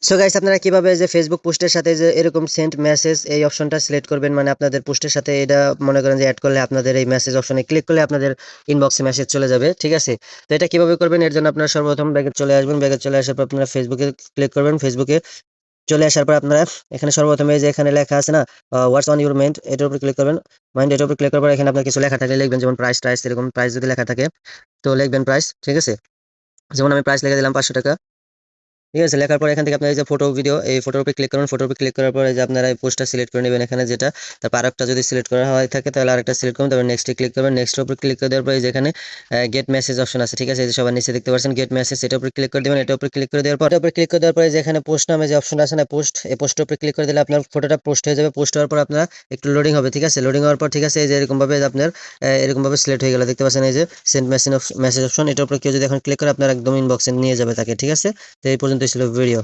So guys আপনারা কিভাবে যে ফেসবুক পোস্টের সাথে যে এরকম সেন্ড মেসেজ এই অপশনটা সিলেক্ট করবেন, মানে আপনাদের পোস্টের সাথে এটা মনে করেন যে অ্যাড করলে আপনাদের এই মেসেজ অপশনে ক্লিক করলে আপনাদের ইনবক্সে মেসেজ চলে যাবে, ঠিক আছে। তো এটা কিভাবে করবেন, এর জন্য আপনারা সর্বপ্রথম ব্যাগে চলে আসবেন। ব্যাগে চলে আসার পর আপনারা ফেসবুকে ক্লিক করবেন। ফেসবুকে চলে আসার পর আপনারা এখানে সর্বপ্রথম এই যে এখানে লেখা আছে না, হোয়াটস অন ইউর মাইন্ড, এটার উপর ক্লিক করবেন। মাইন্ড এটার উপর ক্লিক করার পর এখানে আপনার কিছু লেখা থাকলে লিখবেন, যেমন প্রাইস টাইস এরকম প্রাইস যদি লেখা থাকে তো লিখবেন প্রাইস, ঠিক আছে। যেমন আমি প্রাইস লিখে দিলাম 500 টাকা, ঠিক আছে। লেখার পর এখান থেকে আপনার এই যে ফটো ভিডিও, এই ফটোর উপর ক্লিক করুন। ফটোর উপর ক্লিক করার পরে যে আপনারা এই পোস্টটা সিলেক্ট করে নেবেন এখানে যেটা, তারপর আরেকটা যদি সিলেক্ট করা হয় থাকে তাহলে আরেকটা সিলেক্ট করুন, তারপর নেক্সটে ক্লিক করবেন। নেক্সটের উপর ক্লিক করে দেওয়ার পরে যেখানে গেট মেসেজ অপশন আছে, ঠিক আছে, এই যে সবার নিচে দেখতে পাচ্ছেন গেট মেসেজ, এটার উপর ক্লিক করে দেবেন। এটার উপর ক্লিক করে দেওয়ার পর যেখানে পোস্ট নামে যে অপশন আছে না, পোস্ট, এই পোস্টের উপর ক্লিক করে দিলে আপনার ফটোটা পোস্ট হয়ে যাবে। পোস্ট হওয়ার পর আপনার একটু লোডিং হবে, ঠিক আছে। লোডিং হওয়ার পর ঠিক আছে, এই যে এরকম ভাবে আপনার এরকম ভাবে সিলেক্ট হয়ে গেল, দেখতে পাচ্ছেন এই যে সেন্ড মেসেজ অপশন, এটার উপর কেউ যদি এখন ক্লিক করে আপনার একদম ইনবক্সে নিয়ে যাবে তাকে, ঠিক আছে। তো এই পর্যন্তই ছিল ভিডিও।